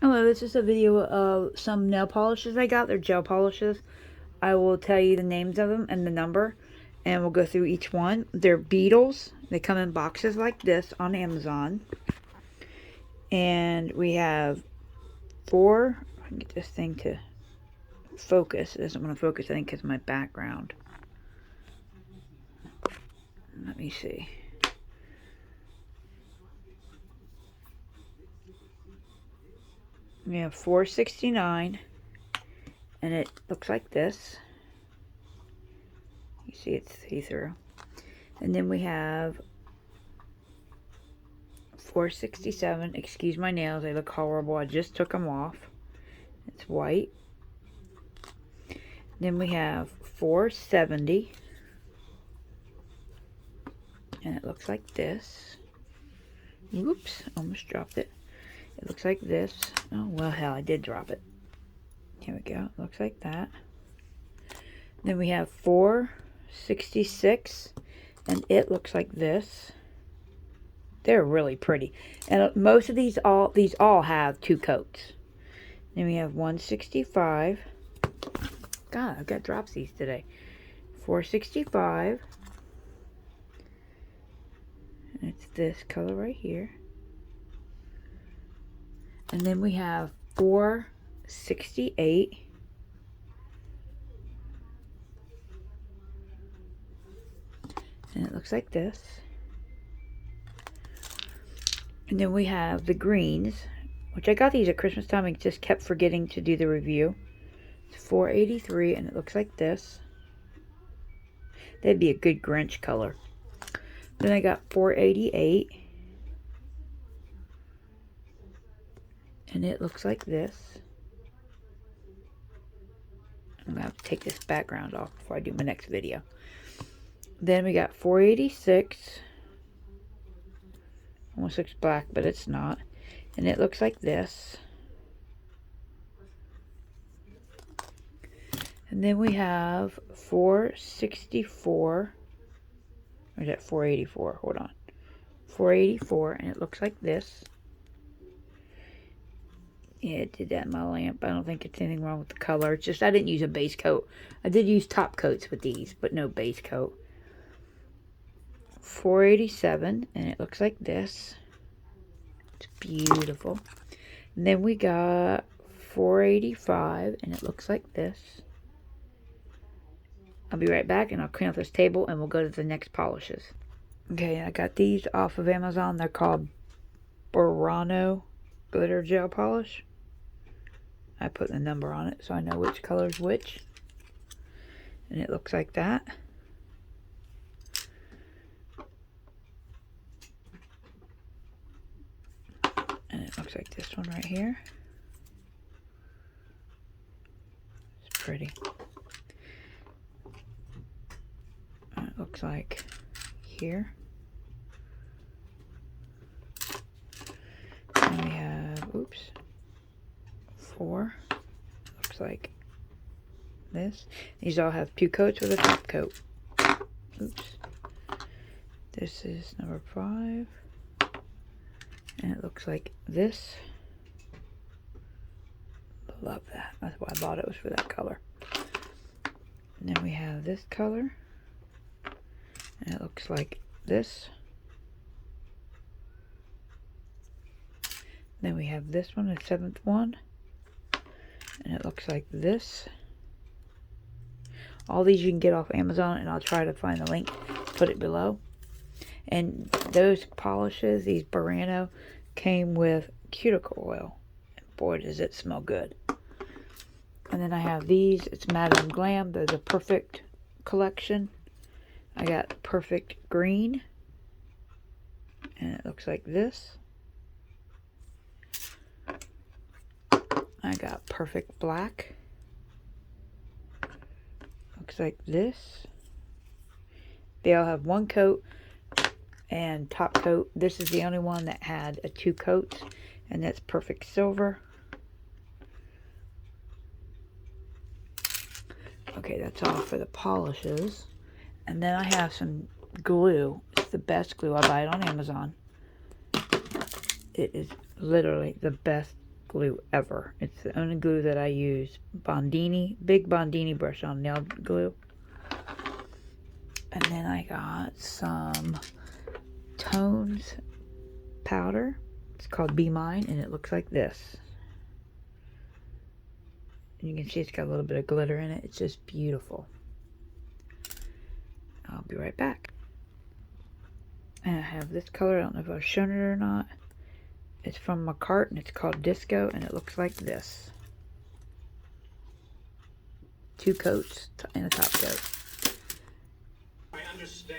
Hello, this is a video of some nail polishes I got. They're gel polishes. I will tell you the names of them and the number, and we'll go through each one. They're Beetles. They come in boxes like this on Amazon. And we have four. I can get this thing to focus. It doesn't want to focus, I think, because of my background. Let me see. We have 469, and it looks like this. You see it's see-through. And then we have 467. Excuse my nails, they look horrible. I just took them off. It's white. Then we have 470. And it looks like this. Whoops, almost dropped it. It looks like this. Oh, well, hell, I did drop it. Here we go. It looks like that. Then we have 466. And it looks like this. They're really pretty. And most of these all have 2 coats. Then we have 165. God, I've got dropsies today. 465. And it's this color right here. And then we have 468. And it looks like this. And then we have the greens, which I got these at Christmas time and just kept forgetting to do the review. It's 483, and it looks like this. That'd be a good Grinch color. Then I got 488. And it looks like this. I'm going to have to take this background off before I do my next video. Then we got 486. Almost looks black, but it's not. And it looks like this. And then we have 464. Or is that 484? Hold on. 484, and it looks like this. Yeah, it did that in my lamp. I don't think it's anything wrong with the color. It's just I didn't use a base coat. I did use top coats with these, but no base coat. 487, and it looks like this. It's beautiful. And then we got 485, and it looks like this. I'll be right back, and I'll clean up this table, and we'll go to the next polishes. Okay, I got these off of Amazon. They're called Burano Glitter Gel Polish. I put the number on it so I know which color is which. And it looks like that. And it looks like this one right here. It's pretty. And it looks like here. And we have, oops, 4. Looks like this. These all have 2 coats with a top coat. Oops. This is number 5. And it looks like this. Love that. That's why I bought it, was for that color. And then we have this color. And it looks like this. Then we have this one, the 7th one. And it looks like this. All these you can get off Amazon, and I'll try to find the link, put it below. And those polishes, these Burano, came with cuticle oil. And boy, does it smell good. And then I have these. It's Madame Glam. They're the Perfect collection. I got Perfect Green. And it looks like this. I got Perfect Black. Looks like this. They all have 1 coat and top coat. This is the only one that had a 2 coats, and that's Perfect Silver. Okay, that's all for the polishes. And then I have some glue. It's the best glue. I buy it on Amazon. It is literally the best glue ever. It's the only glue that I use. Bondini, big Bondini brush on nail glue. And then I got some Tones powder. It's called Be Mine, and it looks like this. And you can see it's got a little bit of glitter in it. It's just beautiful. I'll be right back. And I have this color. I don't know if I've shown it or not. It's from Macart, and it's called Disco, and it looks like this. 2 coats and a top coat.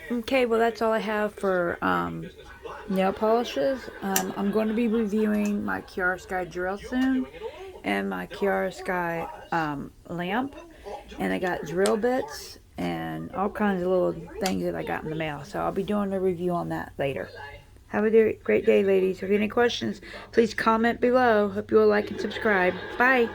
Okay, well that's all I have for nail polishes. I'm going to be reviewing my Chiaroscuro drill soon, and my Chiaroscuro lamp, and I got drill bits and all kinds of little things that I got in the mail, so I'll be doing a review on that later. Have a great day, ladies. If you have any questions, please comment below. Hope you will like and subscribe. Bye.